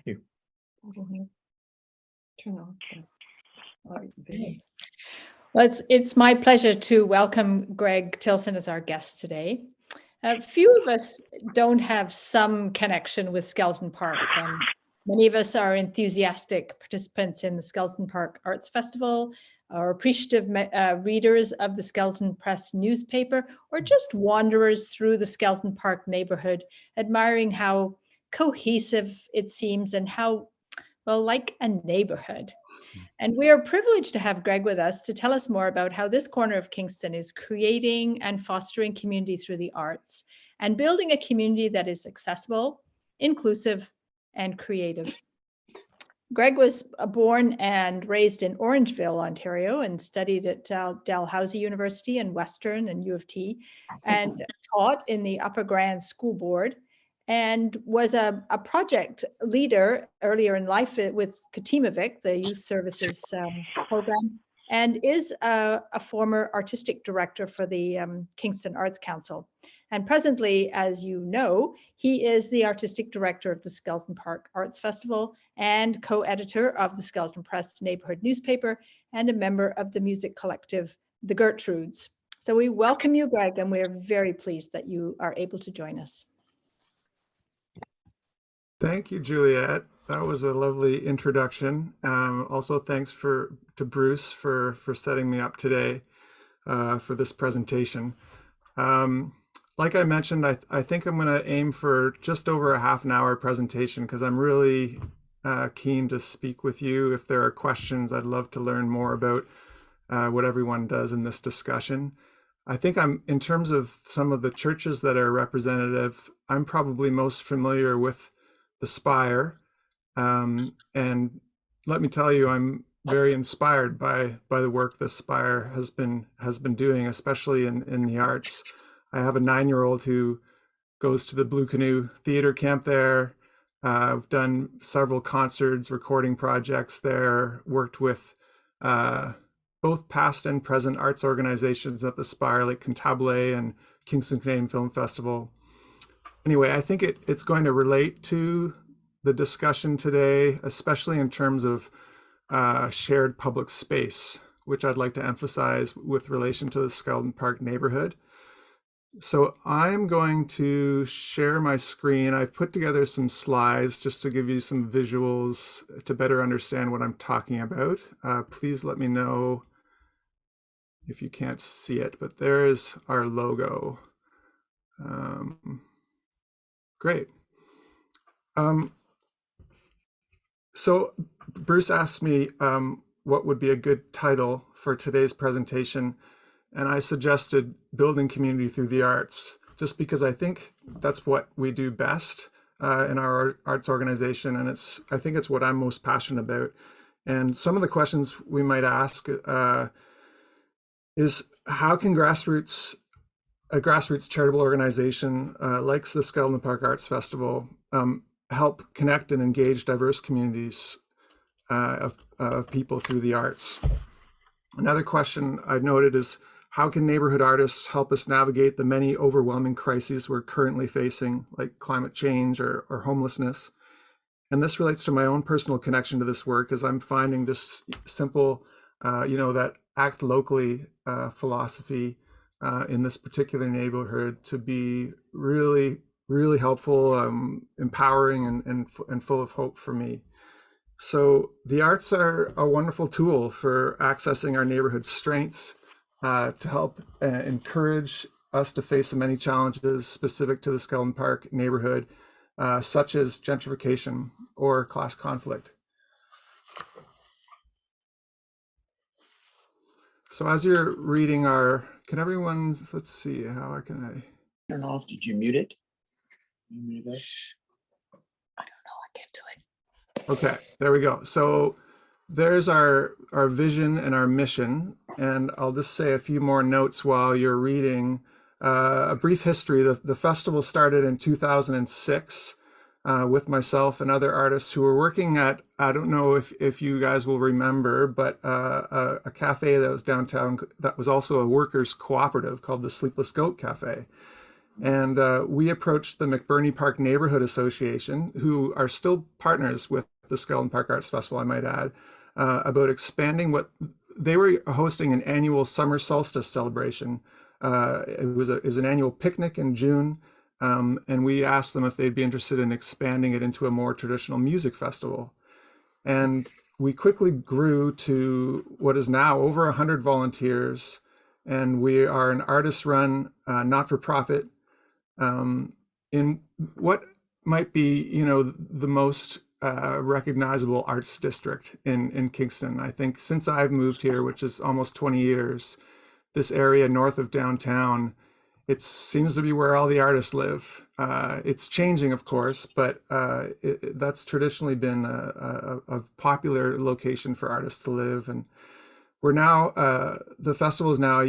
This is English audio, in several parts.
you. Turn off the Well, it's my pleasure to welcome Greg Tilson as our guest today. A few of us don't have some connection with Skeleton Park. Many of us are enthusiastic participants in the Skeleton Park Arts Festival, or appreciative readers of the Skeleton Press newspaper, or just wanderers through the Skeleton Park neighborhood, admiring how cohesive it seems and how, well, like a neighborhood. And we are privileged to have Greg with us to tell us more about how this corner of Kingston is creating and fostering community through the arts and building a community that is accessible, inclusive, and creative. Greg was born and raised in Orangeville, Ontario, and studied at Dalhousie University and Western and U of T, and taught in the Upper Grand School Board, and was a project leader earlier in life with Katimavik, the youth services program, and is a former artistic director for the Kingston Arts Council. And presently, as you know, he is the artistic director of the Skeleton Park Arts Festival and co-editor of the Skeleton Press neighborhood newspaper and a member of the music collective, the Gertrudes. So we welcome you, Greg, and we're very pleased that you are able to join us. Thank you, Juliet. That was a lovely introduction. Also, thanks to Bruce for setting me up today for this presentation. Like I mentioned, I think I'm going to aim for just over a half an hour presentation because I'm really keen to speak with you. If there are questions, I'd love to learn more about what everyone does in this discussion. I think in terms of some of the churches that are representative, I'm probably most familiar with the Spire. And let me tell you, I'm very inspired by the work the Spire has been doing, especially in the arts. I have a 9-year-old who goes to the Blue Canoe Theater Camp there. I've done several concerts, recording projects there, worked with both past and present arts organizations at the Spire, like Cantabile and Kingston Canadian Film Festival. Anyway, I think it's going to relate to the discussion today, especially in terms of shared public space, which I'd like to emphasize with relation to the Skeleton Park neighborhood. So I'm going to share my screen. I've put together some slides just to give you some visuals to better understand what I'm talking about. Please let me know if you can't see it, but there's our logo. Great. So Bruce asked me what would be a good title for today's presentation, and I suggested building community through the arts, just because I think that's what we do best in our arts organization, and I think it's what I'm most passionate about. And some of the questions we might ask is, how can a grassroots charitable organization like the Skeleton Park Arts Festival help connect and engage diverse communities of people through the arts? Another question I noted is, how can neighborhood artists help us navigate the many overwhelming crises we're currently facing, like climate change or homelessness? And this relates to my own personal connection to this work, as I'm finding just simple, that act locally philosophy in this particular neighborhood to be really, really helpful, empowering, and full of hope for me. So the arts are a wonderful tool for accessing our neighborhood strengths, to help encourage us to face the many challenges specific to the Skeleton Park neighborhood, such as gentrification or class conflict. So as you're reading can everyone, let's see, how can I turn off? Did you mute it? I don't know, I can't do it. Okay, there we go. So there's our vision and our mission, and I'll just say a few more notes while you're reading. A brief history. The festival started in 2006 with myself and other artists who were working at, I don't know if you guys will remember, but a cafe that was downtown that was also a workers' cooperative called the Sleepless Goat Cafe. And we approached the McBurney Park Neighborhood Association, who are still partners with the Skeleton Park Arts Festival, I might add, about expanding what they were hosting an annual summer solstice celebration. It was an annual picnic in June, and we asked them if they'd be interested in expanding it into a more traditional music festival. And we quickly grew to what is now over 100 volunteers, and we are an artist-run, not-for-profit in what might be, the most recognizable arts district in Kingston. I think since I've moved here, which is almost 20 years, this area north of downtown, it seems to be where all the artists live. It's changing, of course, but that's traditionally been a popular location for artists to live. And we're now, the festival is now,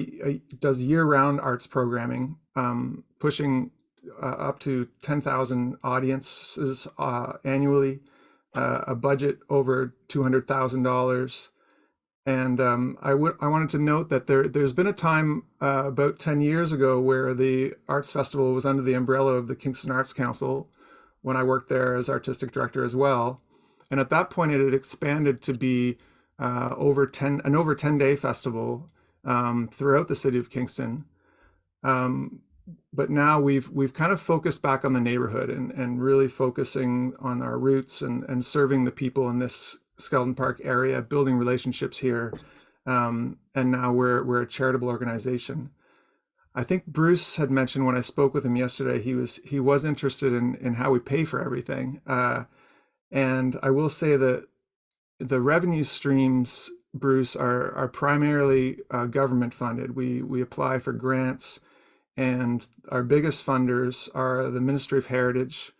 does year-round arts programming, pushing up to 10,000 audiences annually, a budget over $200,000. And I wanted to note that there's been a time about 10 years ago where the Arts Festival was under the umbrella of the Kingston Arts Council when I worked there as artistic director as well. And at that point, it had expanded to be an over 10-day festival throughout the city of Kingston. But now we've kind of focused back on the neighborhood and really focusing on our roots and serving the people in this Skeleton Park area, building relationships here. And now we're a charitable organization. I think Bruce had mentioned when I spoke with him yesterday, he was interested in how we pay for everything. And I will say that the revenue streams, Bruce, are primarily government funded. We apply for grants, and our biggest funders are the Ministry of Heritage,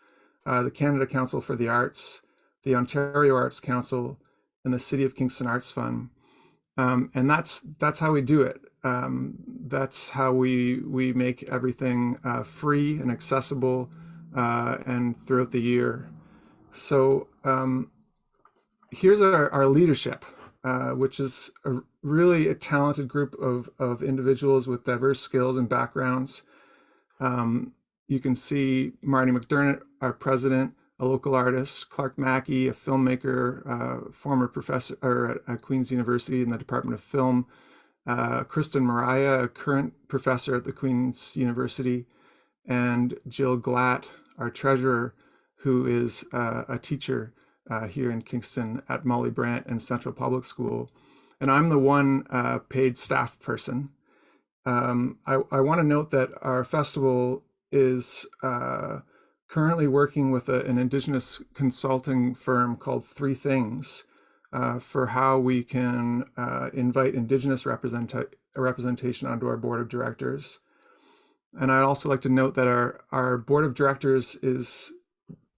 the Canada Council for the Arts, the Ontario Arts Council, and the City of Kingston Arts Fund. And that's how we do it. That's how we make everything free and accessible and throughout the year. So here's our leadership, which is really a talented group of individuals with diverse skills and backgrounds. You can see Marty McDermott, our president, a local artist, Clark Mackey, a filmmaker, former professor at Queen's University in the Department of Film, Kristen Mariah, a current professor at the Queen's University, and Jill Glatt, our treasurer, who is a teacher here in Kingston at Molly Brant and Central Public School. And I'm the one paid staff person. I want to note that our festival is currently working with an Indigenous consulting firm called Three Things for how we can invite Indigenous representation onto our board of directors. And I'd also like to note that our board of directors is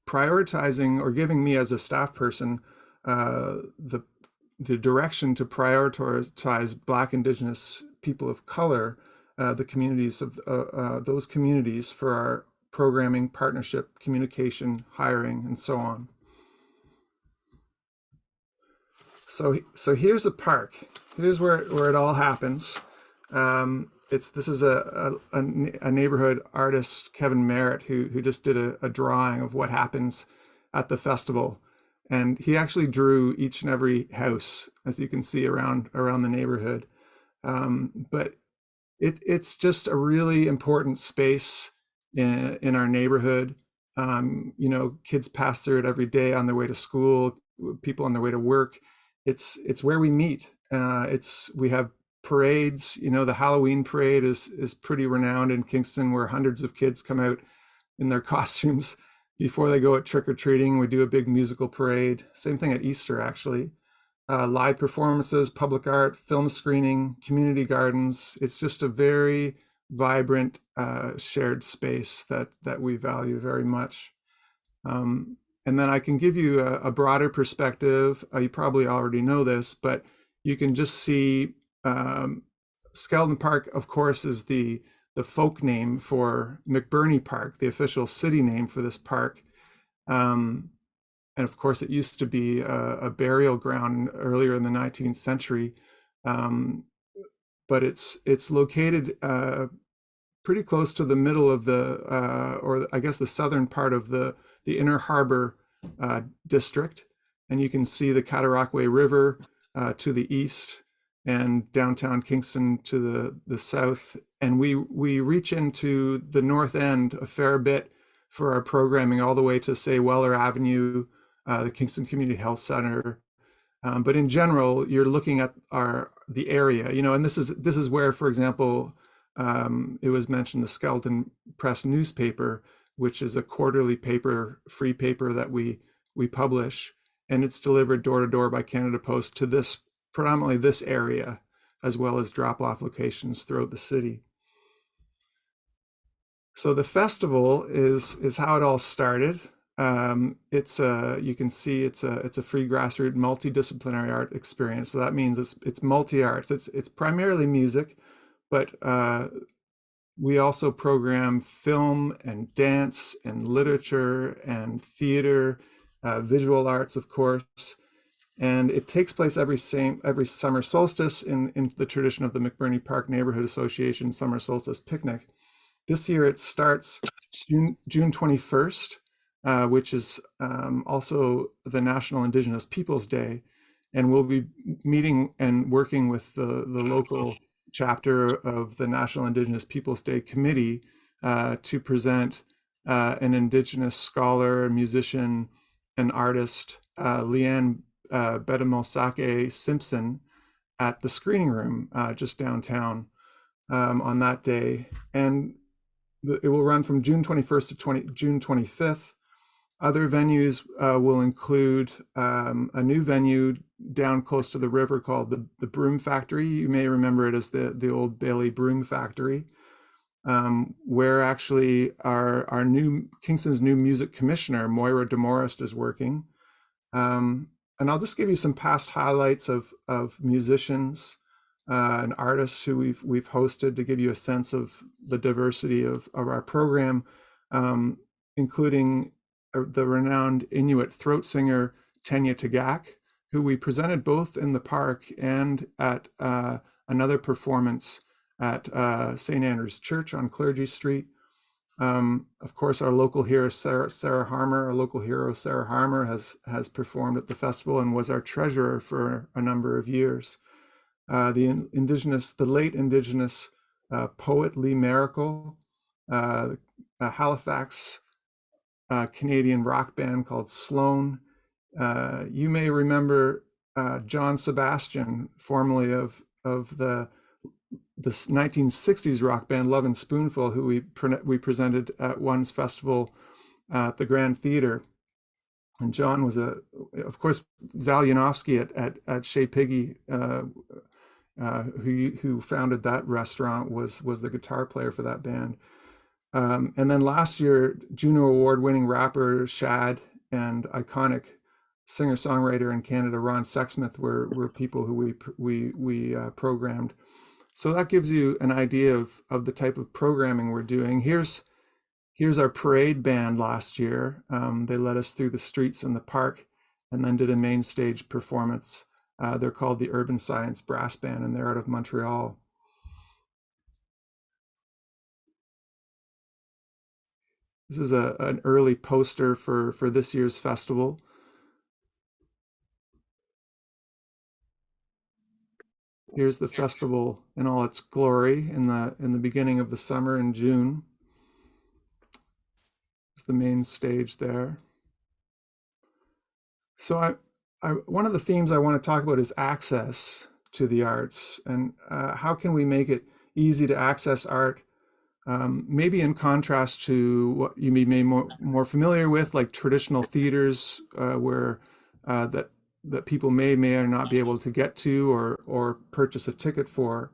prioritizing or giving me as a staff person the direction to prioritize Black, Indigenous, people of color, the communities of those communities for our programming, partnership, communication, hiring, and so on. So here's a park. Here's where it all happens. This is a neighborhood artist, Kevin Merritt, who just did a drawing of what happens at the festival, and he actually drew each and every house, as you can see around the neighborhood. But it's just a really important space in our neighborhood. Kids pass through it every day on their way to school, people on their way to work. It's where we meet. We have parades. The Halloween parade is pretty renowned in Kingston, where hundreds of kids come out in their costumes before they go at trick-or-treating. We do a big musical parade. Same thing at Easter, actually. Live performances, public art, film screening, community gardens. It's just a very vibrant shared space that we value very much. And then I can give you a broader perspective. You probably already know this, but you can just see Skeleton Park, of course, is the folk name for McBurney Park, the official city name for this park. And of course, it used to be a burial ground earlier in the 19th century. But it's located pretty close to the middle of the, or I guess the southern part of the Inner Harbor district. And you can see the Cataraqui River to the east and downtown Kingston to the south. And we reach into the north end a fair bit for our programming, all the way to, say, Weller Avenue, the Kingston Community Health Center. But in general, you're looking at the area, and this is where, for example, it was mentioned, the Skeleton Press newspaper, which is a quarterly paper, free paper that we publish, and it's delivered door to door by Canada Post to predominantly this area, as well as drop-off locations throughout the city. So the festival is how it all started. You can see it's a free grassroots multidisciplinary art experience. So that means it's multi-arts. It's primarily music, but we also program film and dance and literature and theater, visual arts, of course. And it takes place every summer solstice in the tradition of the McBurney Park Neighborhood Association Summer Solstice Picnic. This year it starts June 21st, which is also the National Indigenous Peoples Day. And we'll be meeting and working with the local chapter of the National Indigenous Peoples Day Committee to present an Indigenous scholar, musician, and artist, Leanne Bedamosake Simpson, at the screening room just downtown on that day. And it will run from June 21st to June 25th. Other venues will include a new venue down close to the river called the Broom Factory. You may remember it as the old Bailey Broom Factory, where actually our Kingston's new music commissioner, Moira DeMorest, is working. And I'll just give you some past highlights of musicians and artists who we've hosted to give you a sense of the diversity of our program, including the renowned Inuit throat singer Tenya Tagaq, who we presented both in the park and at another performance at St. Andrew's Church on Clergy Street. Of course, our local hero Sarah Harmer, has performed at the festival and was our treasurer for a number of years. The late Indigenous poet Lee Miracle, a Halifax Canadian rock band called Sloan. You may remember John Sebastian, formerly of the 1960s rock band Love and Spoonful, who we presented at one's festival at the Grand Theater. And John was of course, Zal Yanofsky at Chez Piggy, who founded that restaurant, was the guitar player for that band. And then last year, Juno Award-winning rapper Shad and iconic singer-songwriter in Canada Ron Sexsmith were people who we programmed. So that gives you an idea of the type of programming we're doing. Here's our parade band last year. They led us through the streets in the park and then did a main stage performance. They're called the Urban Science Brass Band, and they're out of Montreal. This is an early poster for this year's festival. Here's the festival in all its glory in the beginning of the summer in June. It's the main stage there. So one of the themes I want to talk about is access to the arts, and how can we make it easy to access art, maybe in contrast to what you may be more familiar with, like traditional theaters where that people may or not be able to get to or purchase a ticket for.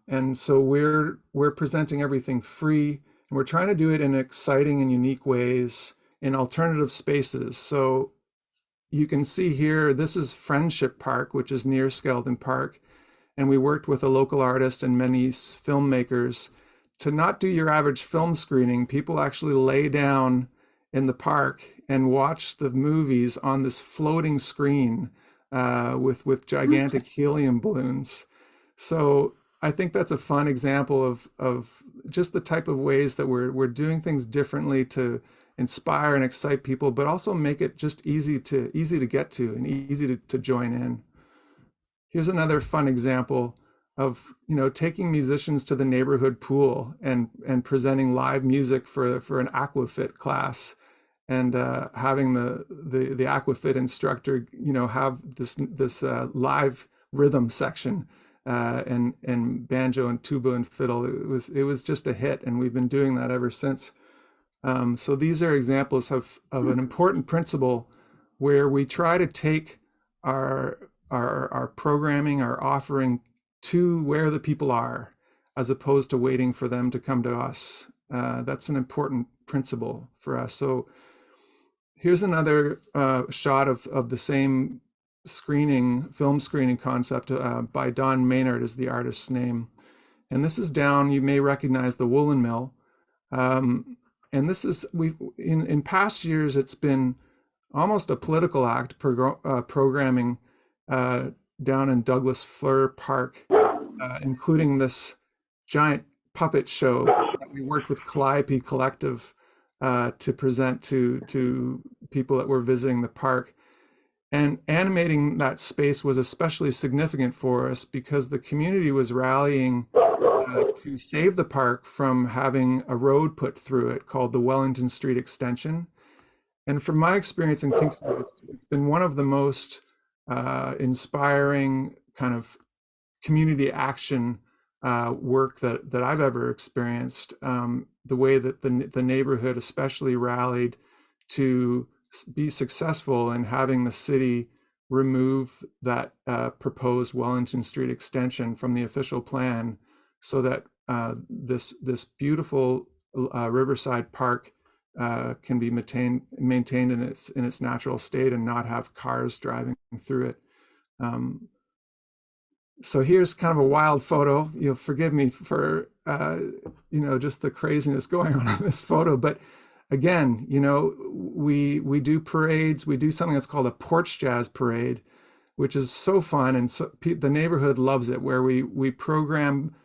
And so we're presenting everything free, and we're trying to do it in exciting and unique ways in alternative spaces. So you can see here, this is Friendship Park, which is near Skeleton Park. And we worked with a local artist and many filmmakers to not do your average film screening. People actually lay down in the park and watch the movies on this floating screen with gigantic helium balloons. So I think that's a fun example of just the type of ways that we're doing things differently to inspire and excite people, but also make it just easy to get to and easy to join in. Here's another fun example of, taking musicians to the neighborhood pool and presenting live music for an aquafit class, and having the aquafit instructor, have this live rhythm section, and banjo and tuba and fiddle. It was just a hit, and we've been doing that ever since. So these are examples of an important principle where we try to take our programming, our offering, to where the people are, as opposed to waiting for them to come to us. That's an important principle for us. So here's another shot of the same film screening concept, by Don Maynard is the artist's name. And this is down, you may recognize the woolen mill. And this is, in past years, it's been almost a political act, programming down in Douglas Fleur Park, including this giant puppet show that we worked with Calliope Collective to present to people that were visiting the park. And animating that space was especially significant for us because the community was rallying to save the park from having a road put through it called the Wellington Street Extension. And from my experience in Kingston, it's been one of the most inspiring kind of community action work that I've ever experienced. The way that the neighborhood especially rallied to be successful in having the city remove that proposed Wellington Street extension from the official plan, so that this beautiful riverside park can be maintained in its natural state and not have cars driving through it. So here's kind of a wild photo. You'll forgive me for just the craziness going on in this photo, but again, we do parades. We do something that's called a porch jazz parade, which is so fun, and so the neighborhood loves it. Where we program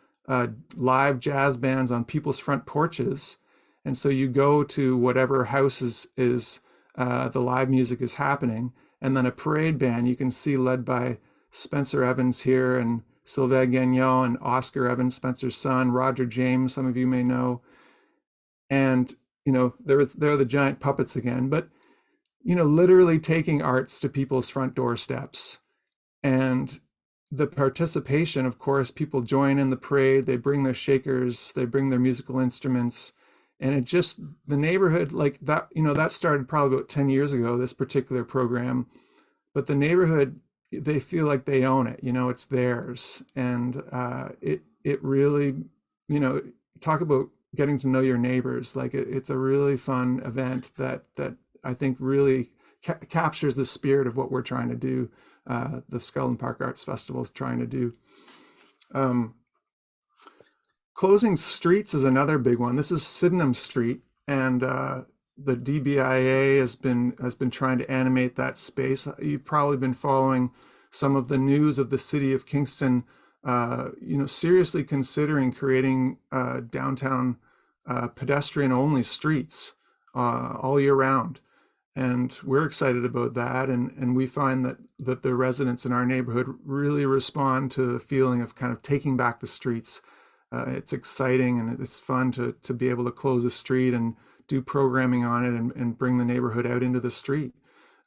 live jazz bands on people's front porches, and so you go to whatever house is the live music is happening, and then a parade band you can see led by Spencer Evans here, and Sylvain Gagnon, and Oscar Evans, Spencer's son, Roger James, some of you may know. And, there are the giant puppets again, but, literally taking arts to people's front doorsteps. And the participation, of course, people join in the parade, they bring their shakers, they bring their musical instruments. And it just, the neighborhood, like that, that started probably about 10 years ago, this particular program. But the neighborhood, they feel like they own it, it's theirs. And it really, talk about getting to know your neighbors. Like it's a really fun event that I think really captures the spirit of what we're trying to do. The Skeleton Park Arts Festival is trying to do. Closing streets is another big one. This is Sydenham Street, and the DBIA has been trying to animate that space. You've probably been following some of the news of the city of Kingston, seriously considering creating downtown pedestrian-only streets all year round. And we're excited about that. And we find that the residents in our neighborhood really respond to the feeling of kind of taking back the streets. It's exciting and it's fun to be able to close a street and do programming on it and bring the neighborhood out into the street.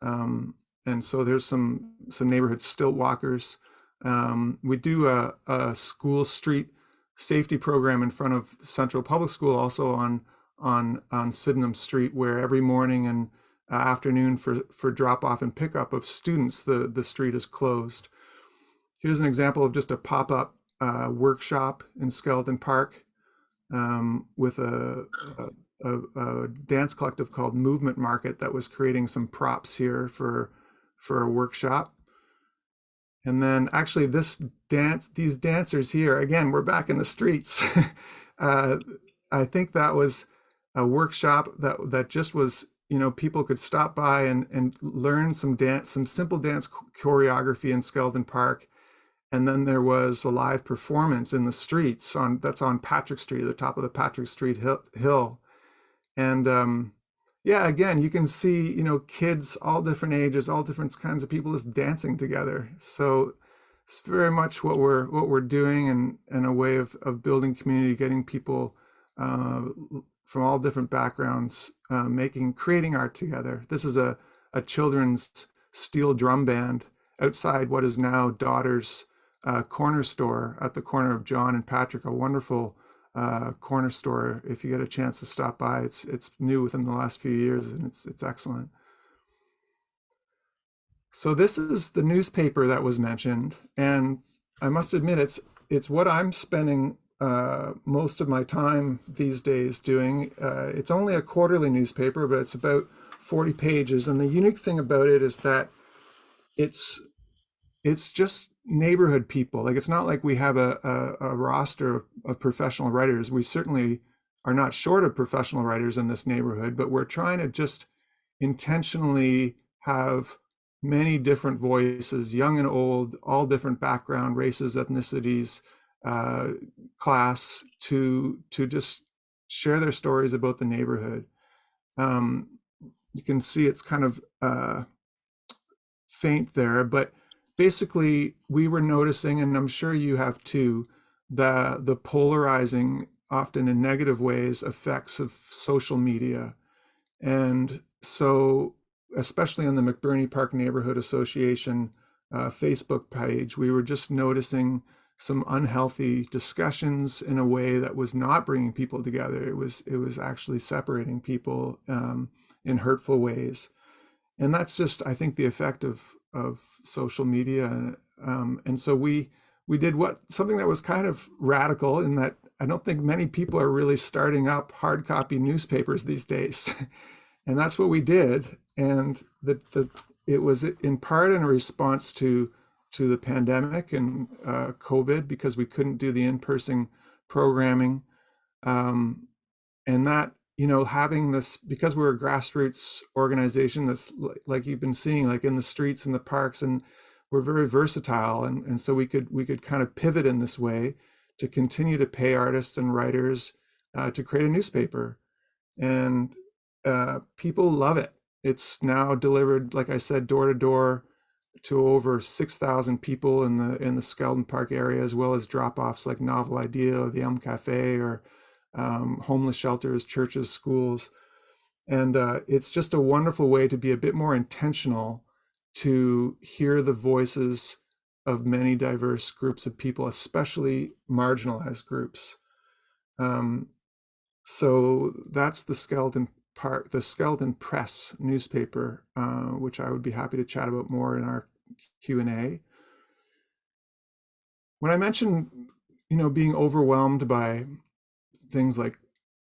And so there's some neighborhood stilt walkers. We do a school street safety program in front of Central Public School, also on Sydenham Street, where every morning and afternoon for drop off and pickup of students, the street is closed. Here's an example of just a pop-up workshop in Skeleton Park with a dance collective called Movement Market that was creating some props here for a workshop. And then actually these dancers here, again, we're back in the streets. I think that was a workshop that just was, people could stop by and learn some simple dance choreography in Skeleton Park. And then there was a live performance in the streets that's on Patrick Street, at the top of the Patrick Street hill. And yeah, again, you can see, kids, all different ages, all different kinds of people just dancing together. So it's very much what we're doing, and a way of building community, getting people from all different backgrounds, creating art together. This is a children's steel drum band outside what is now Daughter's corner store at the corner of John and Patrick, a wonderful corner store. If you get a chance to stop by, it's new within the last few years, and it's excellent. So this is the newspaper that was mentioned, and I must admit it's what I'm spending most of my time these days doing. It's only a quarterly newspaper, but it's about 40 pages, and the unique thing about it is that it's just neighborhood people. Like, it's not like we have a roster of professional writers. We certainly are not short of professional writers in this neighborhood, but we're trying to just intentionally have many different voices, young and old, all different background, races, ethnicities, class, to just share their stories about the neighborhood. You can see it's kind of faint there, but basically we were noticing, and I'm sure you have too, the polarizing, often in negative ways, effects of social media. And so, especially on the McBurney Park Neighborhood Association Facebook page, we were just noticing some unhealthy discussions in a way that was not bringing people together. It was actually separating people in hurtful ways. And that's just, I think, the effect of social media. And so we did something that was kind of radical, in that I don't think many people are really starting up hard copy newspapers these days. And that's what we did. And it was in part in response to the pandemic and COVID, because we couldn't do the in-person programming. And that, having this, because we're a grassroots organization that's like you've been seeing, like in the streets and the parks, and we're very versatile. And so we could kind of pivot in this way to continue to pay artists and writers to create a newspaper. And people love it. It's now delivered, like I said, door to door to over 6,000 people in the Skeldon Park area, as well as drop-offs like Novel Idea or the Elm Cafe, or homeless shelters, churches, schools. And it's just a wonderful way to be a bit more intentional, to hear the voices of many diverse groups of people, especially marginalized groups. So that's the Skeldon Press newspaper, which I would be happy to chat about more in our Q&A. When I mentioned, being overwhelmed by things like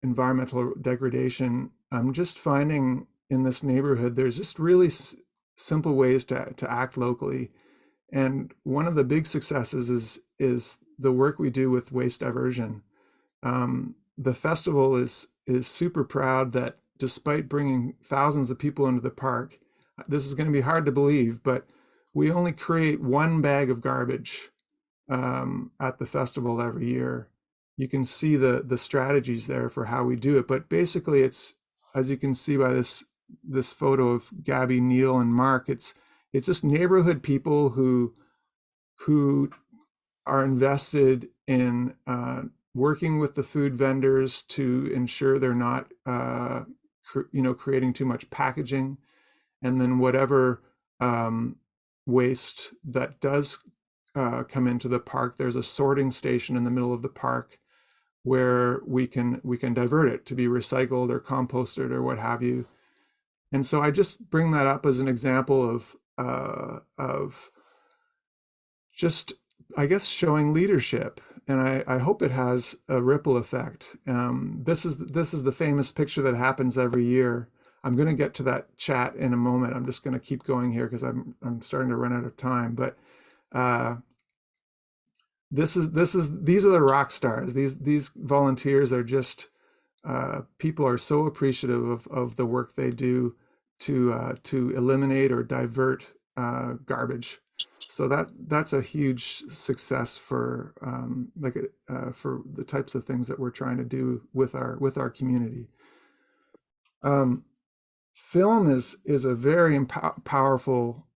environmental degradation, I'm just finding in this neighborhood, there's just really simple ways to act locally. And one of the big successes is the work we do with waste diversion. The festival is super proud that, despite bringing thousands of people into the park, this is going to be hard to believe, but we only create one bag of garbage at the festival every year. You can see the strategies there for how we do it, but basically it's, as you can see by this photo of Gabby, Neil, and Mark, it's just neighborhood people who are invested in working with the food vendors to ensure they're not creating too much packaging. And then whatever waste that does come into the park, there's a sorting station in the middle of the park where we can divert it to be recycled or composted or what have you. And so I just bring that up as an example of just, I guess, showing leadership. And I hope it has a ripple effect. This is the famous picture that happens every year. I'm going to get to that chat in a moment. I'm just going to keep going here because I'm starting to run out of time. But these are the rock stars. These volunteers are just people are so appreciative of the work they do to eliminate or divert garbage. So that's a huge success for for the types of things that we're trying to do with our community. Um, Film is a very powerful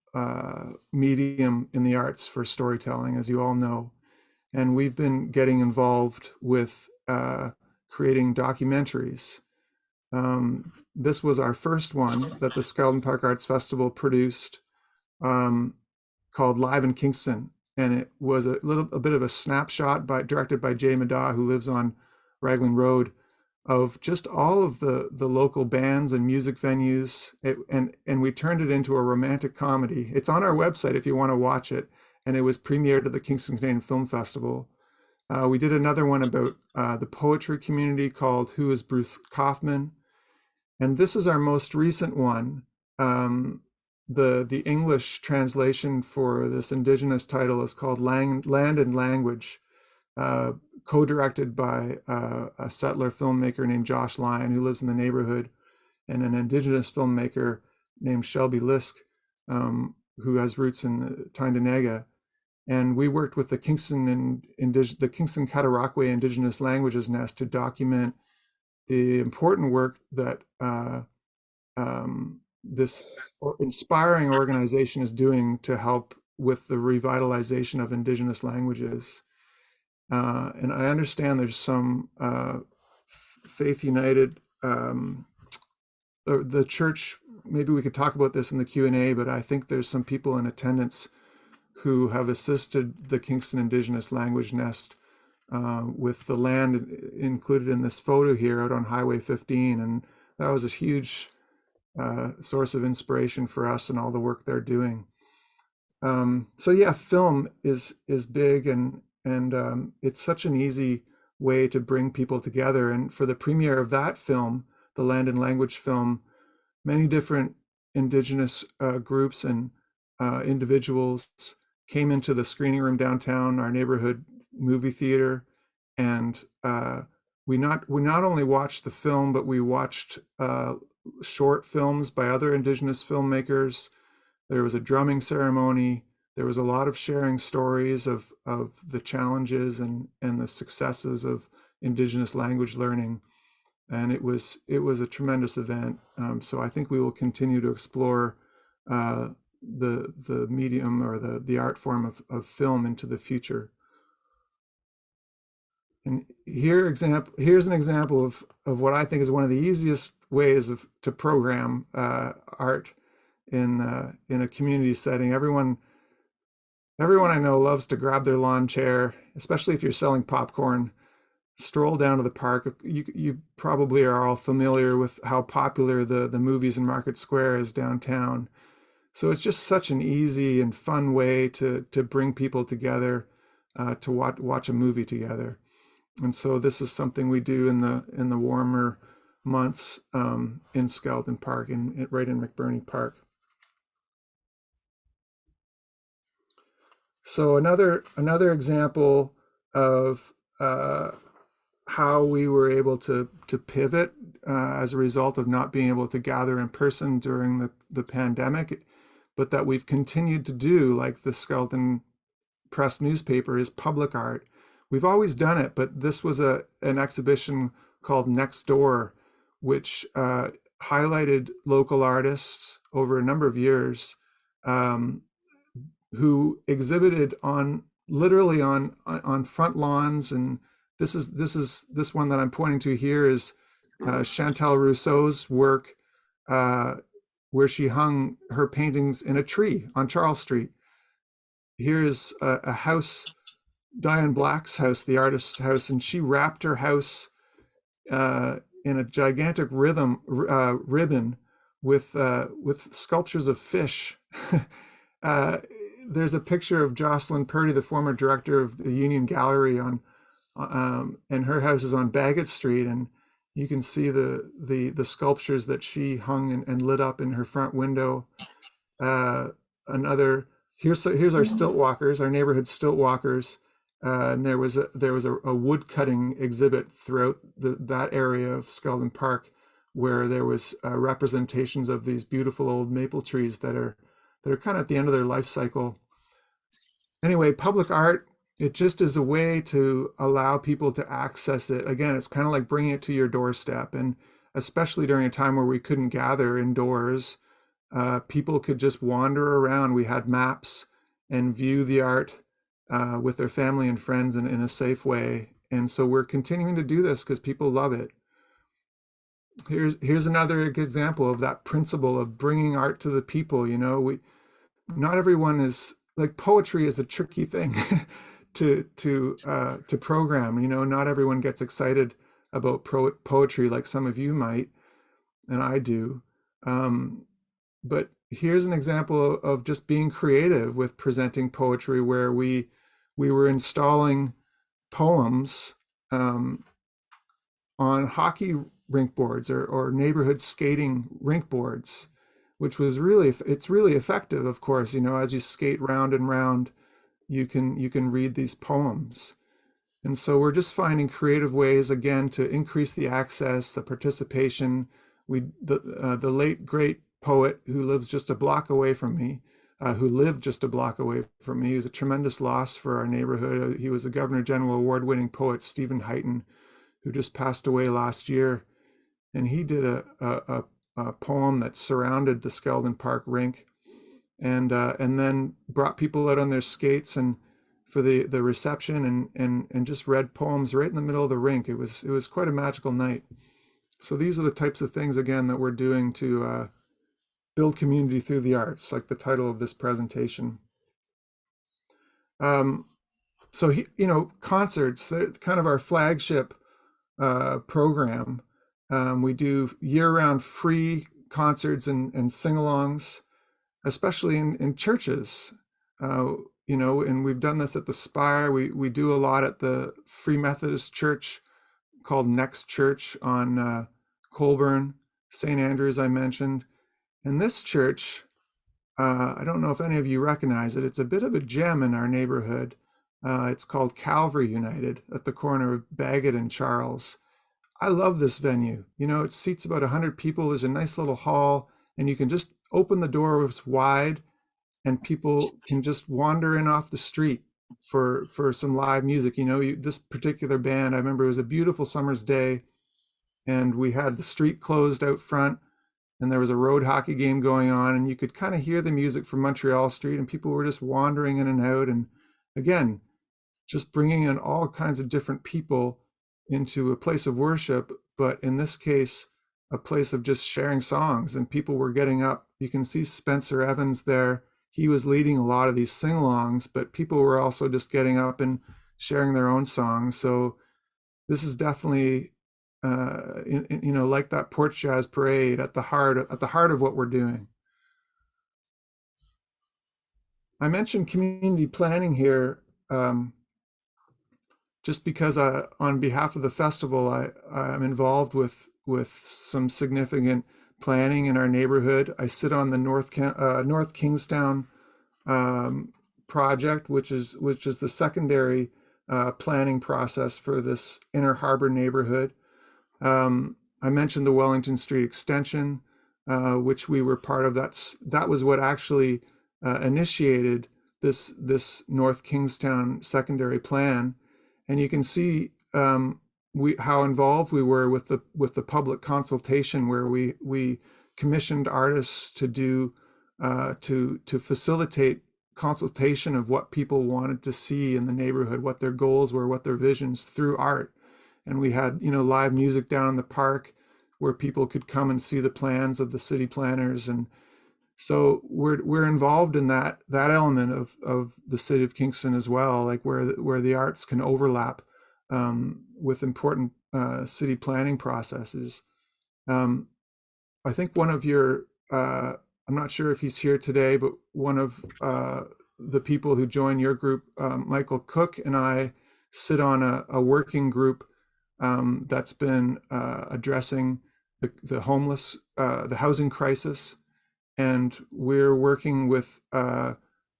medium in the arts for storytelling, as you all know, and we've been getting involved with creating documentaries. This was our first one that the Skeldon Park Arts Festival produced, um, called Live in Kingston, and it was a bit of a snapshot directed by Jay Madaw, who lives on Raglan Road, of just all of the local bands and music venues, and we turned it into a romantic comedy. It's on our website if you want to watch it, and it was premiered at the Kingston Canadian Film Festival. We did another one about the poetry community called Who is Bruce Kaufman? And this is our most recent one. The English translation for this Indigenous title is called Land and Language, co-directed by a settler filmmaker named Josh Lyon, who lives in the neighborhood, and an Indigenous filmmaker named Shelby Lisk, who has roots in Tyndonega. And we worked with the Kingston Cataraqui Indigenous Languages Nest to document the important work that this inspiring organization is doing to help with the revitalization of Indigenous languages. And I understand there's some Faith United, the church, maybe we could talk about this in the Q&A, but I think there's some people in attendance who have assisted the Kingston Indigenous Language Nest with the land included in this photo here out on Highway 15. And that was a huge source of inspiration for us and all the work they're doing. So yeah, film is big, and it's such an easy way to bring people together. And for the premiere of that film, the Land and Language film, many different Indigenous groups and individuals came into the screening room downtown, our neighborhood movie theater, and we not only watched the film, but we watched short films by other Indigenous filmmakers. There was a drumming ceremony. There was a lot of sharing stories of the challenges and the successes of Indigenous language learning, and it was a tremendous event. So I think we will continue to explore the medium or the art form of film into the future. And here's an example of what I think is one of the easiest ways to program art in a community setting. Everyone I know loves to grab their lawn chair, especially if you're selling popcorn, stroll down to the park. You probably are all familiar with how popular the movies in Market Square is downtown. So it's just such an easy and fun way to bring people together to watch a movie together. And so this is something we do in the warmer months in Skeldon Park, right in McBurney Park. So another example of how we were able to pivot as a result of not being able to gather in person during the pandemic, but that we've continued to do, like the Skeldon Press newspaper, is public art. We've always done it, but this was an exhibition called Next Door, which highlighted local artists over a number of years who exhibited literally on front lawns. And this one that I'm pointing to here is Chantal Rousseau's work, where she hung her paintings in a tree on Charles Street. Here is a house, Diane Black's house, the artist's house, and she wrapped her house in a gigantic ribbon with sculptures of fish. There's a picture of Jocelyn Purdy, the former director of the Union Gallery, and her house is on Bagot Street, and you can see the sculptures that she hung and lit up in her front window. Here's our stilt walkers, our neighborhood stilt walkers, and there was a wood cutting exhibit throughout that area of Skeldon Park, where there was representations of these beautiful old maple trees that are kind of at the end of their life cycle. anyway, public art, it just is a way to allow people to access it. Again, it's kind of like bringing it to your doorstep. And especially during a time where we couldn't gather indoors, people could just wander around. We had maps and view the art with their family and friends in a safe way. And so we're continuing to do this because people love it. Here's another example of that principle of bringing art to the people. You know, not everyone is like, poetry is a tricky thing to program. You know, not everyone gets excited about poetry like some of you might, and I do. But here's an example of just being creative with presenting poetry, where we were installing poems on hockey rink boards or neighborhood skating rink boards, which was it's really effective. Of course, you know, as you skate round and round, you can read these poems. And so we're just finding creative ways, again, to increase the access, the participation. The late great poet who lives just a block away from me, who lived just a block away from me, he was a tremendous loss for our neighborhood. He was a Governor General Award-winning poet, Stephen Heighton, who just passed away last year. And he did a poem that surrounded the Skeldon Park rink, and then brought people out on their skates and for the reception, and just read poems right in the middle of the rink. It was quite a magical night. So these are the types of things, again, that we're doing to build community through the arts, like the title of this presentation. So you know, concerts, they're kind of our flagship program. We do year-round free concerts and sing-alongs, especially in churches. You know, and we've done this at the Spire. We do a lot at the Free Methodist Church called Next Church on Colburn, St. Andrews, I mentioned. And this church, I don't know if any of you recognize it. It's a bit of a gem in our neighborhood. It's called Calvary United at the corner of Bagot and Charles. I love this venue. You know, it seats about 100 people. There's a nice little hall, and you can just open the door, it's wide, and people can just wander in off the street for some live music. You know, this particular band, I remember it was a beautiful summer's day, and we had the street closed out front, and there was a road hockey game going on, and you could kind of hear the music from Montreal Street, and people were just wandering in and out. And again, just bringing in all kinds of different people into a place of worship, but in this case, a place of just sharing songs, and people were getting up. You can see Spencer Evans there. He was leading a lot of these sing-alongs, but people were also just getting up and sharing their own songs. So this is definitely, you know, like that Porch Jazz Parade at the heart of what we're doing. I mentioned community planning here just because on behalf of the festival, I'm involved with some significant planning in our neighborhood. I sit on the North Kingstown project, which is the secondary planning process for this Inner Harbor neighborhood. I mentioned the Wellington Street extension, which we were part of. That was what actually initiated this North Kingstown secondary plan. And you can see how involved we were with the public consultation, where we commissioned artists to do to facilitate consultation of what people wanted to see in the neighborhood, what their goals were, what their visions through art. And we had, you know, live music down in the park where people could come and see the plans of the city planners. And so we're involved in that element of the city of Kingston as well, like where the arts can overlap with important city planning processes. I think one of your, I'm not sure if he's here today, but one of the people who join your group, Michael Cook, and I sit on a working group that's been addressing the homeless, the housing crisis. And we're working with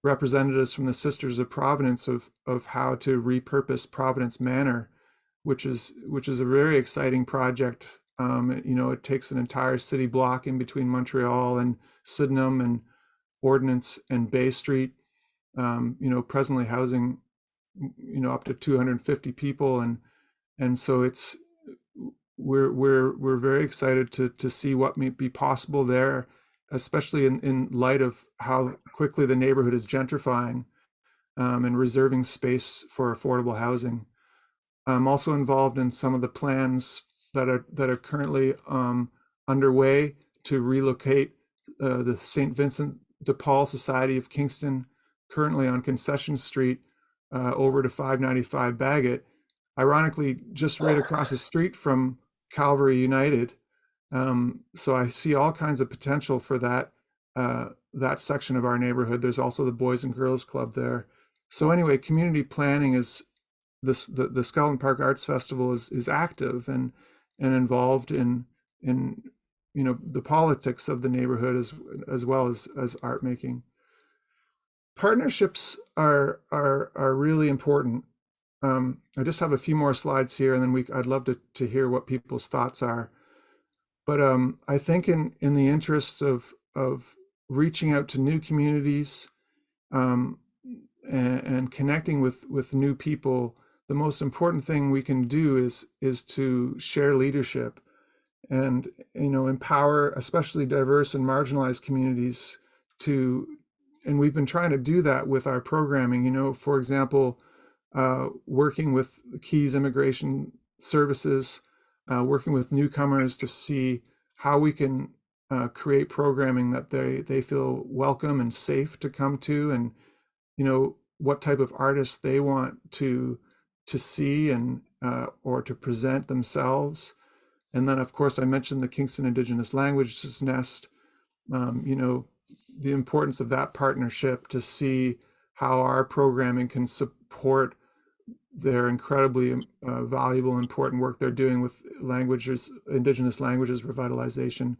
representatives from the Sisters of Providence of how to repurpose Providence Manor, which is a very exciting project. You know, it takes an entire city block in between Montreal and Sydenham and Ordnance and Bay Street, presently housing, up to 250 people, and so we're very excited to see what may be possible there, especially in light of how quickly the neighborhood is gentrifying, and reserving space for affordable housing. I'm also involved in some of the plans that are currently underway to relocate the St. Vincent de Paul Society of Kingston, currently on Concession Street, over to 595 Bagot, ironically just right across the street from Calvary United. So I see all kinds of potential for that section of our neighborhood. There's also the Boys and Girls Club there. So anyway, community planning is the Skeleton Park Arts Festival is active and involved in the politics of the neighborhood as well as art making. Partnerships are really important. I just have a few more slides here, and then I'd love to hear what people's thoughts are. But I think in the interests of reaching out to new communities, and connecting with new people, the most important thing we can do is to share leadership and empower especially diverse and marginalized communities and we've been trying to do that with our programming. For example, working with Keys Immigration Services, working with newcomers to see how we can create programming that they feel welcome and safe to come to, and what type of artists they want to see and or to present themselves. And then, of course, I mentioned the Kingston Indigenous Languages Nest, the importance of that partnership to see how our programming can support their incredibly valuable, important work they're doing with Indigenous languages revitalization,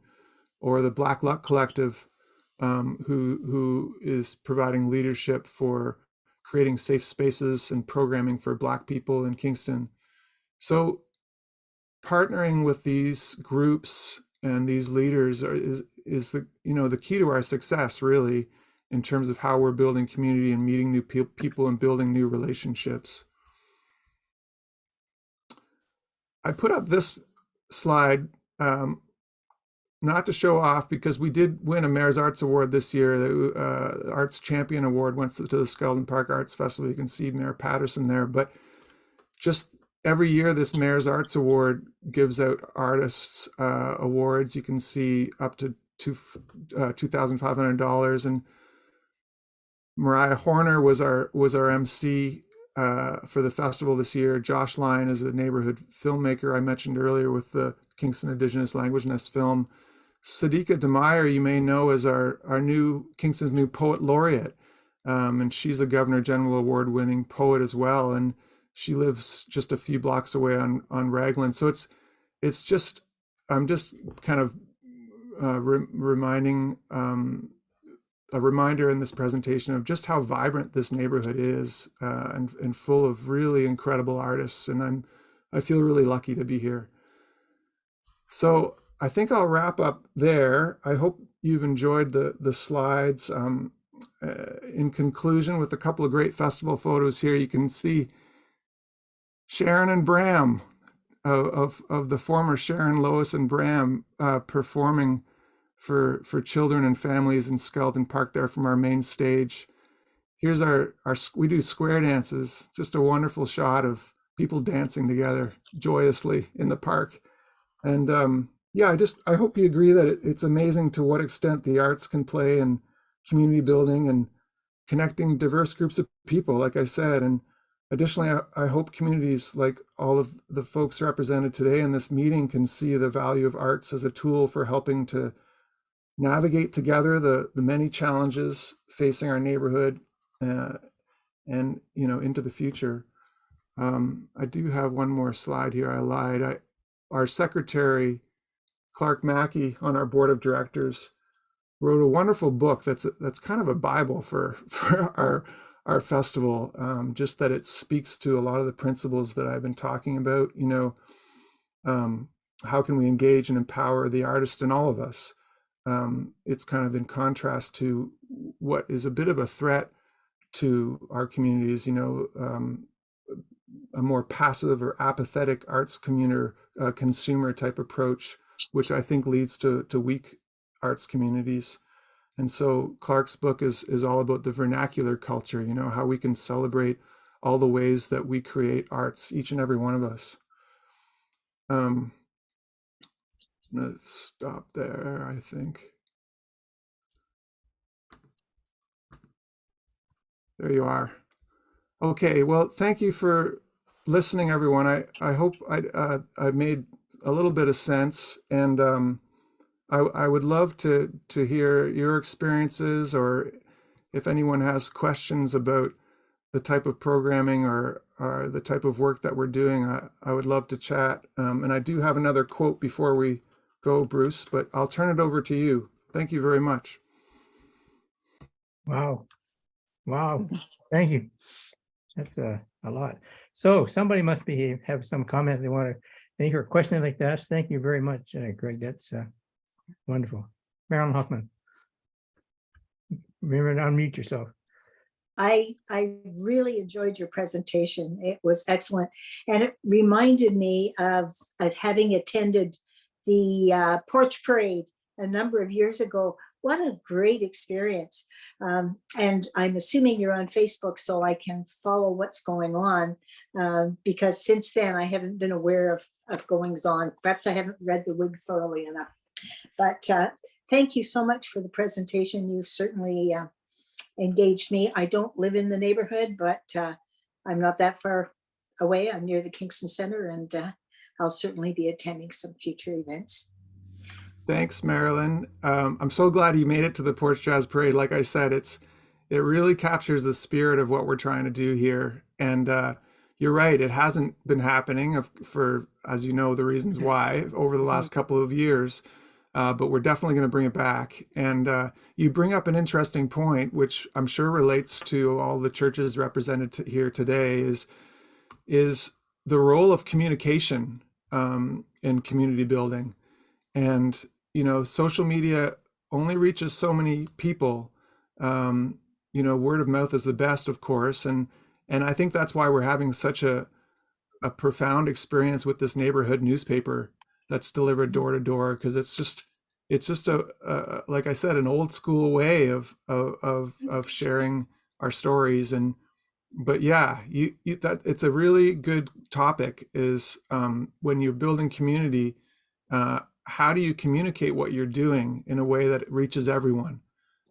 or the Black Luck Collective, who is providing leadership for creating safe spaces and programming for Black people in Kingston. So partnering with these groups and these leaders is the key to our success, really, in terms of how we're building community and meeting new people and building new relationships. I put up this slide not to show off, because we did win a Mayor's Arts Award this year. The Arts Champion Award went to the Skeleton Park Arts Festival. You can see Mayor Patterson there. But just every year, this Mayor's Arts Award gives out artists awards. You can see up to $2,500. And Mariah Horner was our MC for the festival this year. Josh Lyon is a neighborhood filmmaker I mentioned earlier with the Kingston Indigenous Language Nest film. Sadiqa DeMeyer, you may know, as our Kingston's new poet laureate, and she's a Governor General Award winning poet as well, and she lives just a few blocks away on Raglan. So it's just, I'm just kind of reminding a reminder in this presentation of just how vibrant this neighborhood is, and full of really incredible artists, and I feel really lucky to be here. So I think I'll wrap up there. I hope you've enjoyed the slides. In conclusion, with a couple of great festival photos here, you can see Sharon and Bram of the former Sharon, Lois, and Bram performing for children and families in Skeleton Park there from our main stage. Here's we do square dances, just a wonderful shot of people dancing together joyously in the park. And yeah, I hope you agree that it's amazing to what extent the arts can play in community building and connecting diverse groups of people, like I said. And additionally, I hope communities like all of the folks represented today in this meeting can see the value of arts as a tool for helping to navigate together the many challenges facing our neighborhood, and into the future. I do have one more slide here. I lied. Our secretary, Clark Mackey, on our board of directors, wrote a wonderful book that's kind of a Bible for our festival. Just that it speaks to a lot of the principles that I've been talking about. How can we engage and empower the artist in all of us? It's kind of in contrast to what is a bit of a threat to our communities, a more passive or apathetic arts consumer type approach, which I think leads to weak arts communities. And so Clark's book is all about the vernacular culture, how we can celebrate all the ways that we create arts, each and every one of us. Let's stop there, I think. There you are. Okay, well, thank you for listening, everyone. I hope I made a little bit of sense, and I would love to hear your experiences, or if anyone has questions about the type of programming or the type of work that we're doing, I would love to chat. And I do have another quote before we go, Bruce, but I'll turn it over to you. Thank you very much. Wow. Thank you. That's a lot. So somebody must have some comment they want to make, or a question like that. Thank you very much, Greg. That's wonderful. Marilyn Hoffman. Remember to unmute yourself. I really enjoyed your presentation. It was excellent. And it reminded me of having attended the porch parade a number of years ago. What a great experience. And I'm assuming you're on Facebook, so I can follow what's going on, because since then I haven't been aware of goings on. Perhaps I haven't read the WIG thoroughly enough. But thank you so much for the presentation. You've certainly engaged me. I don't live in the neighborhood, but I'm not that far away. I'm near the Kingston Center, and I'll certainly be attending some future events. Thanks, Marilyn. I'm so glad you made it to the Porch Jazz Parade. Like I said, it really captures the spirit of what we're trying to do here. And you're right, it hasn't been happening for, as you know, the reasons why over the last couple of years. But we're definitely going to bring it back. And you bring up an interesting point, which I'm sure relates to all the churches represented here today, is the role of communication in community building. And social media only reaches so many people. Word of mouth is the best, of course, and I think that's why we're having such a profound experience with this neighborhood newspaper that's delivered door to door, because it's just a like I said, an old school way of sharing our stories. But yeah, that it's a really good topic, is when you're building community, how do you communicate what you're doing in a way that it reaches everyone?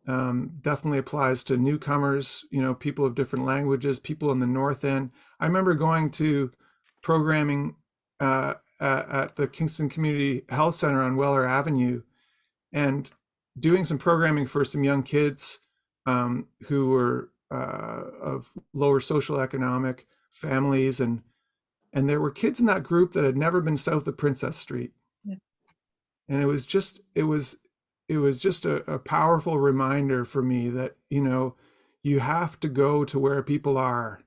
Definitely applies to newcomers, people of different languages, people in the North End. I remember going to programming at the Kingston Community Health Center on Weller Avenue and doing some programming for some young kids who were of lower social economic families. And there were kids in that group that had never been south of Princess Street. And it was just a powerful reminder for me that, you have to go to where people are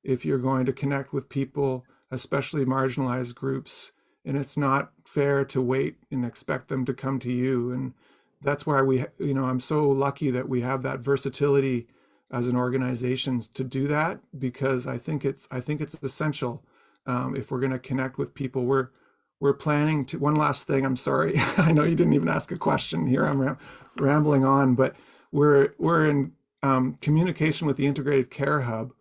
if you're going to connect with people, especially marginalized groups. And it's not fair to wait and expect them to come to you. And that's why I'm so lucky that we have that versatility as an organization to do that, because I think it's essential if we're going to connect with people. We're planning to, one last thing, I'm sorry, I know you didn't even ask a question here, I'm rambling on, but we're in communication with the Integrated Care Hub.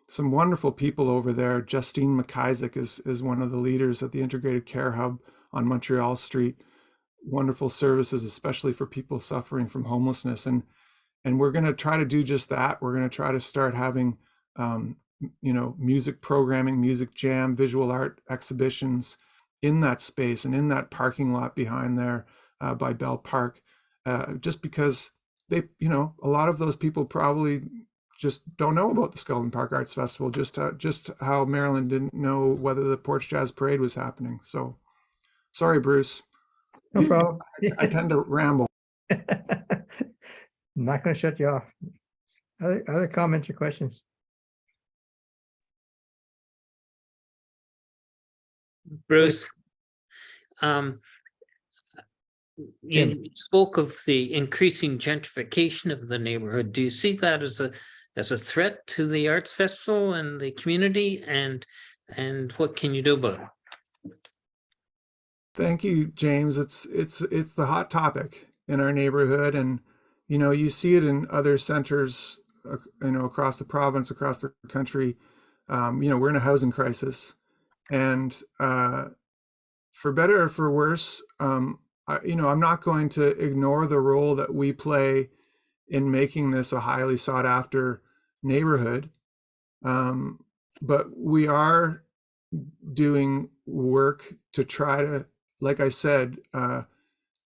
Some wonderful people over there. Justine McIsaac is one of the leaders at the Integrated Care Hub on Montreal Street. Wonderful services, especially for people suffering from homelessness. And we're going to try to do just that. We're going to try to start having music programming, music jam, visual art exhibitions in that space and in that parking lot behind there by Bell Park, just because they, a lot of those people probably just don't know about the Skeldon Park Arts Festival, just how Marilyn didn't know whether the Porch Jazz Parade was happening. So sorry, Bruce. No problem. I tend to ramble. I'm not going to shut you off. Other comments or questions? Bruce, you spoke of the increasing gentrification of the neighborhood. Do you see that as as a threat to the arts festival and the community, and what can you do about it? Thank you, James. It's the hot topic in our neighborhood, and you see it in other centers, across the province, across the country. We're in a housing crisis, and for better or for worse, I'm not going to ignore the role that we play in making this a highly sought after neighborhood. But we are doing work to try to, like I said,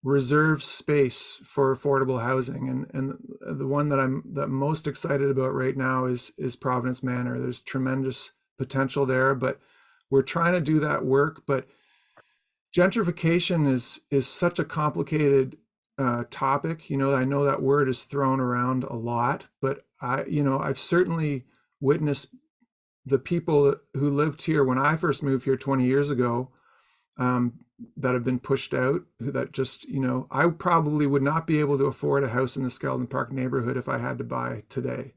reserve space for affordable housing. And the one that I'm most excited about right now is Providence Manor. There's tremendous potential there, but we're trying to do that work. But gentrification is such a complicated topic. I know that word is thrown around a lot, but I've certainly witnessed the people who lived here when I first moved here 20 years ago, that have been pushed out, that just, I probably would not be able to afford a house in the Skeldon Park neighborhood if I had to buy today.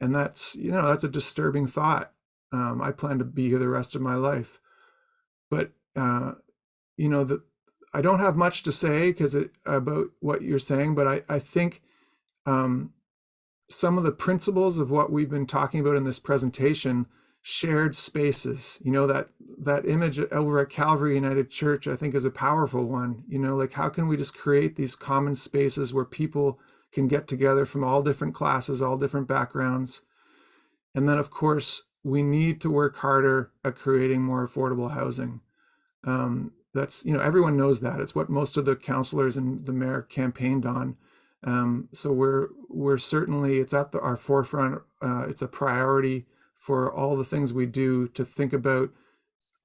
And that's a disturbing thought. I plan to be here the rest of my life. But, I don't have much to say about what you're saying, but I think some of the principles of what we've been talking about in this presentation, shared spaces, that image over at Calvary United Church, I think is a powerful one. Like, how can we just create these common spaces where people can get together from all different classes, all different backgrounds? And then, of course, we need to work harder at creating more affordable housing. That's, everyone knows that. It's what most of the councillors and the mayor campaigned on. So we're certainly, it's at our forefront. It's a priority for all the things we do to think about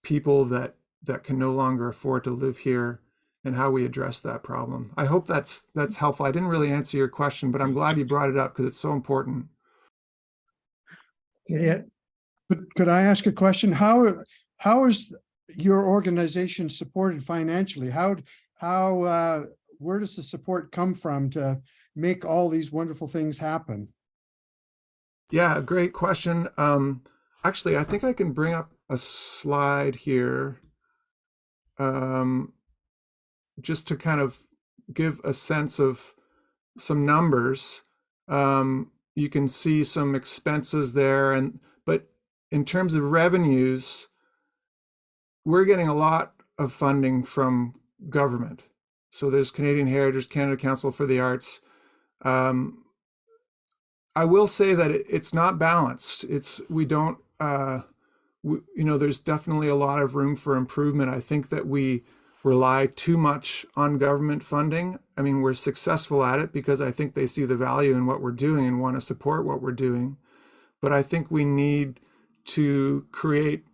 people that can no longer afford to live here and how we address that problem. I hope that's helpful. I didn't really answer your question, but I'm glad you brought it up because it's so important. Juliet? Could I ask a question? How is your organization supported financially? Where does the support come from to make all these wonderful things happen? Yeah, great question. Actually, I think I can bring up a slide here, just to kind of give a sense of some numbers. You can see some expenses there, but in terms of revenues, we're getting a lot of funding from government. So there's Canadian Heritage, Canada Council for the Arts. I will say that it's not balanced. There's definitely a lot of room for improvement. I think that we rely too much on government funding. I mean, we're successful at it because I think they see the value in what we're doing and want to support what we're doing. But I think we need to create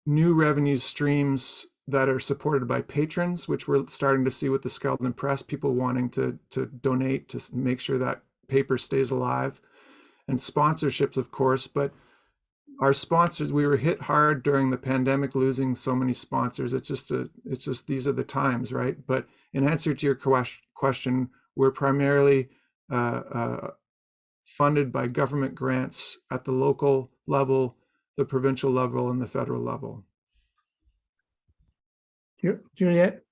new revenue streams that are supported by patrons, which we're starting to see with the Skeldon Press, people wanting to donate to make sure that paper stays alive, and sponsorships, of course. But our sponsors, we were hit hard during the pandemic, losing so many sponsors. It's just these are the times, right? But in answer to your question, we're primarily funded by government grants at the local level, the provincial level, and the federal level. Juliet,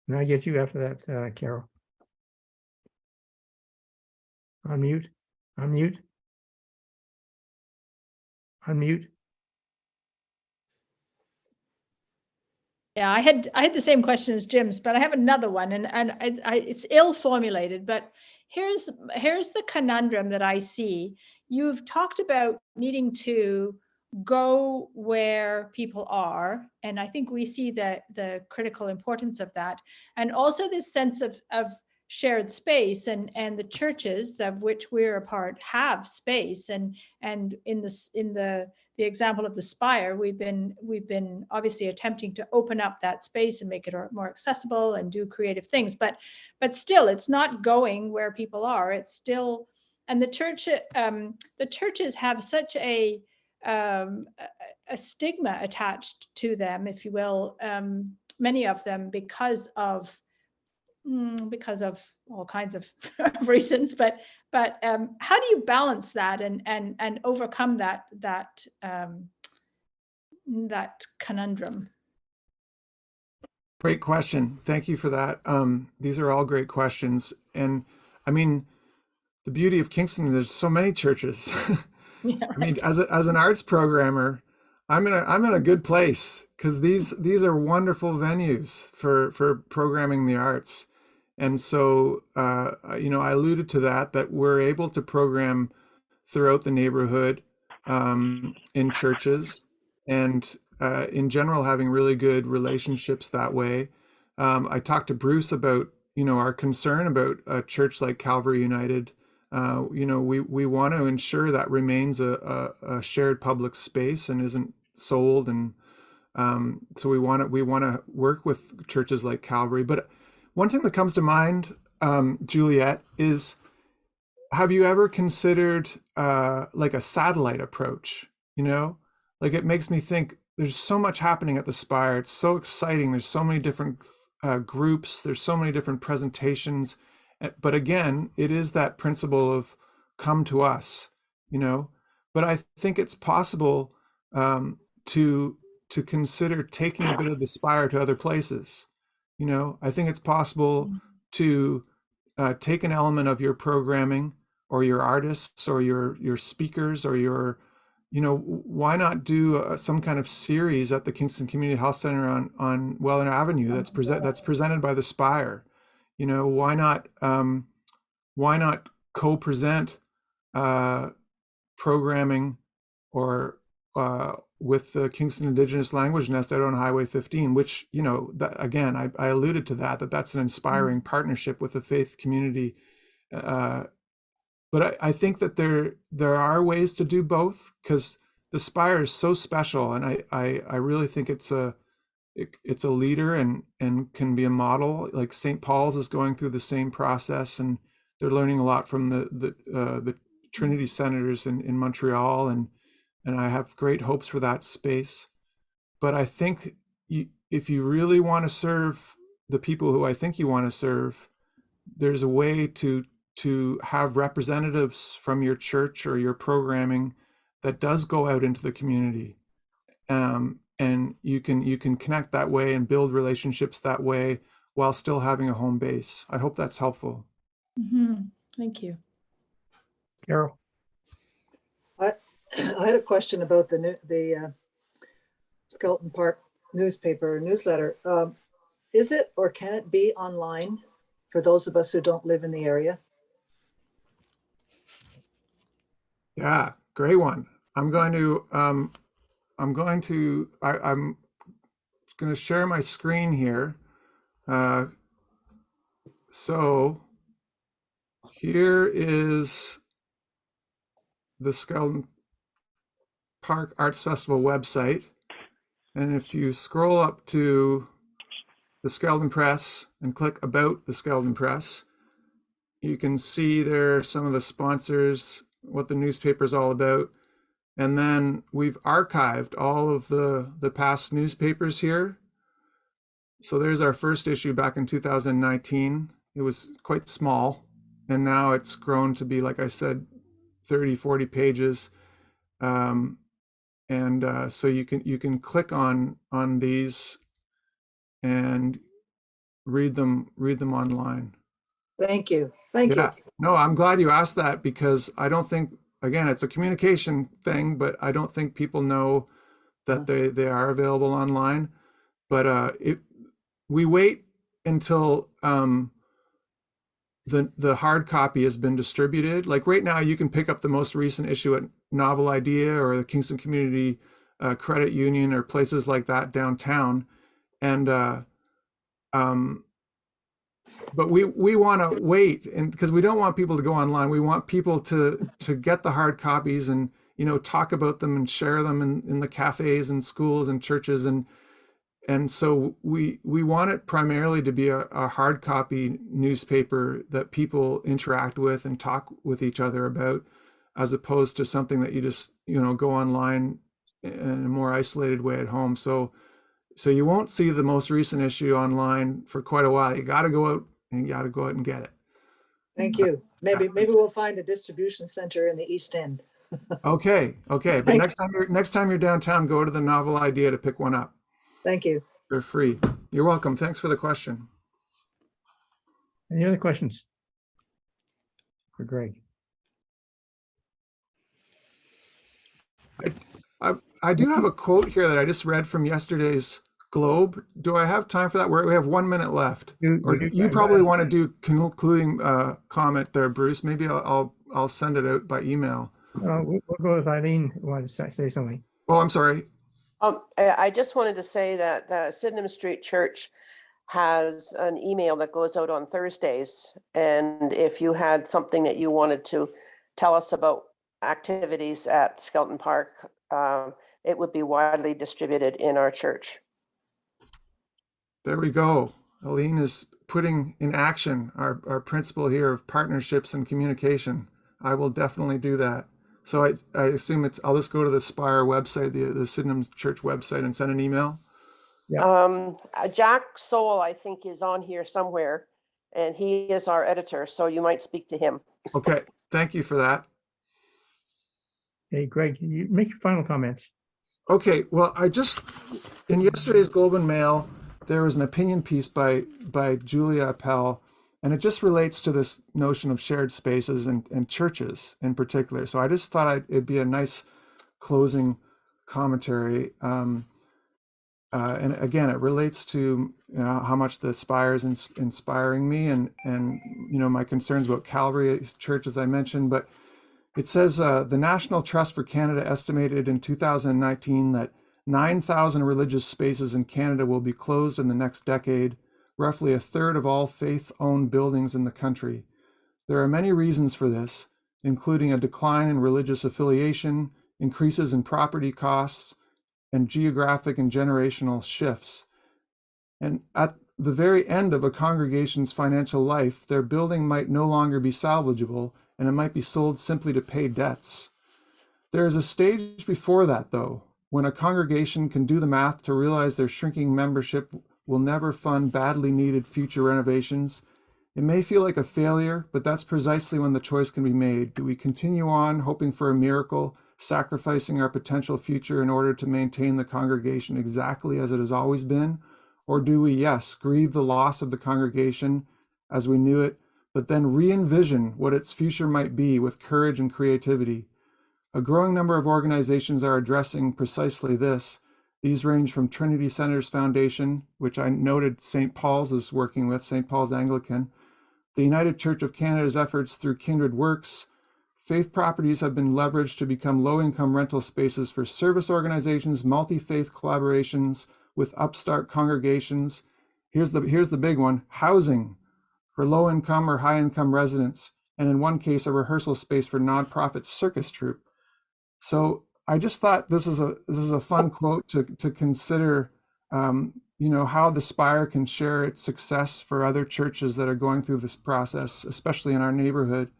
and I'll get you after that, Carol. Unmute. Yeah, I had the same question as Jim's, but I have another one, and it's ill formulated. But here's the conundrum that I see. You've talked about needing to go where people are, and I think we see the critical importance of that, and also this sense of shared space, and the churches of which we're a part have space, and in the example of the Spire, we've been obviously attempting to open up that space and make it more accessible and do creative things, but still it's not going where people are. It's still, and the churches have such a stigma attached to them, if you will, many of them because of all kinds of reasons. But how do you balance that and overcome that conundrum? Great question. Thank you for that. These are all great questions. And I mean, the beauty of Kingston, there's so many churches. Yeah, I mean, right. as an arts programmer, I'm in a good place because these are wonderful venues for programming the arts. And so, I alluded to that we're able to program throughout the neighborhood, in churches, and in general having really good relationships that way. I talked to Bruce about our concern about a church like Calvary United. We want to ensure that remains a shared public space and isn't sold, and so we want to work with churches like Calvary. But one thing that comes to mind, Juliet, is, have you ever considered like a satellite approach? Like, it makes me think there's so much happening at the Spire. It's so exciting. There's so many different groups. There's so many different presentations. But again, it is that principle of come to us, But I think it's possible to consider taking a bit of the Spire to other places. I think it's possible to take an element of your programming or your artists or your speakers or why not do some kind of series at the Kingston Community Health Center on Welland Avenue that's presented by the Spire? Why not co-present programming or with the Kingston Indigenous Language Nest out on Highway 15, which, that, again, I alluded to that's an inspiring partnership with the faith community. But I think that there are ways to do both, because the Spire is so special, and I really think it's a leader and can be a model. Like St. Paul's is going through the same process, and they're learning a lot from the Trinity Senators in Montreal, and I have great hopes for that space. But I think if you really want to serve the people who I think you want to serve, there's a way to have representatives from your church or your programming that does go out into the community. And you can connect that way and build relationships that way while still having a home base. I hope that's helpful. Mm-hmm. Thank you. Carol? I had a question about the Skelton Park newsletter. Is it, or can it be online for those of us who don't live in the area? Yeah, great one. I'm going to share my screen here. So here is the Skelton Park Arts Festival website. And if you scroll up to the Skelton Press and click about the Skelton Press, you can see there some of the sponsors, what the newspaper is all about. And then we've archived all of the past newspapers here. So there's our first issue back in 2019. It was quite small, and now it's grown to be, like I said, 30, 40 pages. So you can click on these and read them online. Thank you. Thank you. No, I'm glad you asked that, because I don't think, again, it's a communication thing, but I don't think people know that they are available online. But we wait until the hard copy has been distributed. Like right now, you can pick up the most recent issue at Novel Idea or the Kingston Community Credit Union or places like that downtown. And but we want to wait, and because we don't want people to go online. We want people to get the hard copies and talk about them and share them in the cafes and schools and churches, and so we want it primarily to be a hard copy newspaper that people interact with and talk with each other about, as opposed to something that you just go online in a more isolated way at home. So you won't see the most recent issue online for quite a while. You got to go out and get it. Thank you. Maybe we'll find a distribution center in the East End. Okay, okay. But next time you're downtown, go to the Novel Idea to pick one up. Thank you. They're free. You're welcome. Thanks for the question. Any other questions for Greg? I do have a quote here that I just read from yesterday's Globe. Do I have time for that? We have 1 minute left. Or you probably want to do concluding comment there, Bruce. Maybe I'll send it out by email. We'll go with Eileen. Want to say something? Oh, I'm sorry. I just wanted to say that the Sydenham Street Church has an email that goes out on Thursdays. And if you had something that you wanted to tell us about activities at Skelton Park, it would be widely distributed in our church. There we go. Aline is putting in action our principle here of partnerships and communication. I will definitely do that. So I assume I'll just go to the Spire website, the Sydenham Church website, and send an email. Yeah. Jack Soul, I think, is on here somewhere, and he is our editor, so you might speak to him. Okay, thank you for that. Hey, Greg, you make your final comments. Okay, well, in yesterday's Globe and Mail, there was an opinion piece by Julia Appel, and it just relates to this notion of shared spaces and churches in particular. So I just thought it'd be a nice closing commentary. And again, it relates to how much the Spire is inspiring me, and my concerns about Calvary Church, as I mentioned. But it says the National Trust for Canada estimated in 2019 that 9,000 religious spaces in Canada will be closed in the next decade, roughly a third of all faith-owned buildings in the country. There are many reasons for this, including a decline in religious affiliation, increases in property costs, and geographic and generational shifts. And at the very end of a congregation's financial life, their building might no longer be salvageable, and it might be sold simply to pay debts. There is a stage before that, though, when a congregation can do the math to realize their shrinking membership will never fund badly needed future renovations. It may feel like a failure, but that's precisely when the choice can be made. Do we continue on hoping for a miracle, sacrificing our potential future in order to maintain the congregation exactly as it has always been? Or do we, yes, grieve the loss of the congregation as we knew it, but then re-envision what its future might be with courage and creativity? A growing number of organizations are addressing precisely this. These range from Trinity Centers Foundation, which I noted St. Paul's is working with, St. Paul's Anglican, the United Church of Canada's efforts through Kindred Works. Faith properties have been leveraged to become low-income rental spaces for service organizations, multi-faith collaborations with upstart congregations. Here's the big one, housing for low-income or high-income residents, and in one case, a rehearsal space for nonprofit circus troupe. So I just thought this is a fun quote to consider, how the Spire can share its success for other churches that are going through this process, especially in our neighborhood,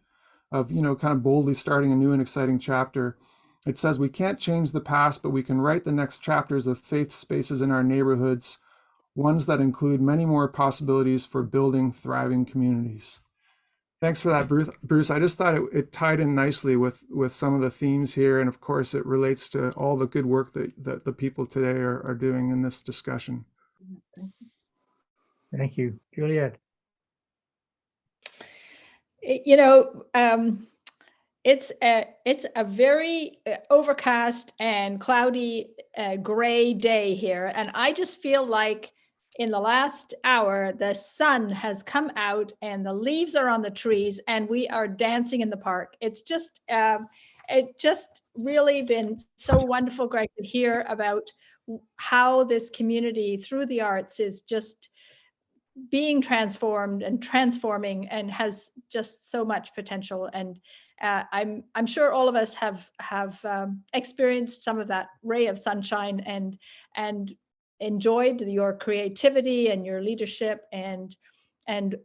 of kind of boldly starting a new and exciting chapter. It says we can't change the past, but we can write the next chapters of faith spaces in our neighborhoods, ones that include many more possibilities for building thriving communities. Thanks for that, Bruce. I just thought it tied in nicely with some of the themes here. And of course, it relates to all the good work that the people today are doing in this discussion. Thank you. Juliet. It's a very overcast and cloudy, gray day here. And I just feel like in the last hour, the sun has come out and the leaves are on the trees and we are dancing in the park. It's just, it just really been so wonderful, Greg, to hear about how this community through the arts is just being transformed and transforming and has just so much potential. And I'm sure all of us have experienced some of that ray of sunshine and enjoyed your creativity and your leadership and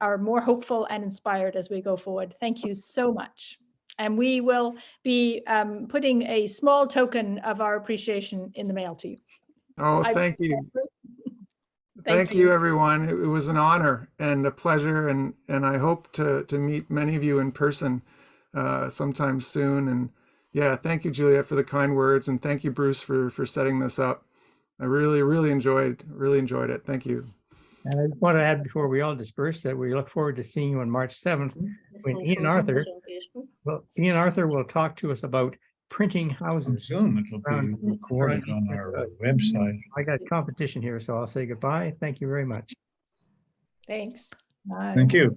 are more hopeful and inspired as we go forward. Thank you so much. And we will be putting a small token of our appreciation in the mail to you. Oh, thank you. Thank you, everyone. It was an honor and a pleasure, and I hope to meet many of you in person sometime soon. And yeah, thank you, Juliet, for the kind words, and thank you, Bruce, for setting this up. I really enjoyed it. Thank you. And I just want to add before we all disperse that we look forward to seeing you on March 7th when Ian Arthur will talk to us about printing On houses. Zoom, it'll be recorded on our website. I got competition here, so I'll say goodbye. Thank you very much. Thanks. Thank you.